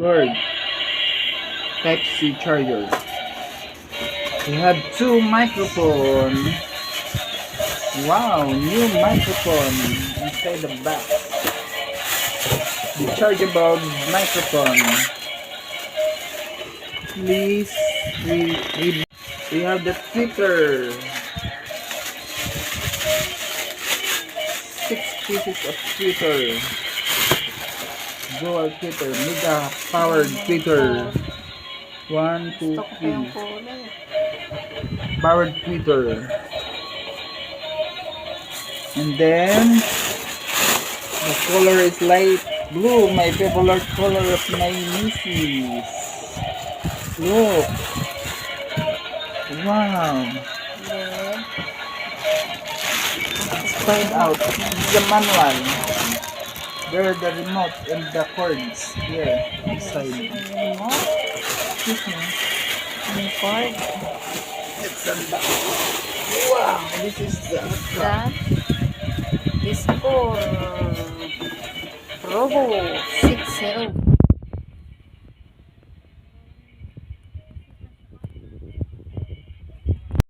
cord, Type-C charger. We have two microphones. Wow, new microphone inside the box. Rechargeable microphone. Please, we have the tweeter. 6 pieces of tweeter. Dual tweeter, mega powered tweeter. 1, 2, 3. Powered tweeter. And then the color is light blue, my favorite color of my nieces. Look. Wow. Let's find out. This is the manual. There are the remote and the cords here inside. Excuse me. May cord. Let's unbox. Wow. This is the Discord Robo 60.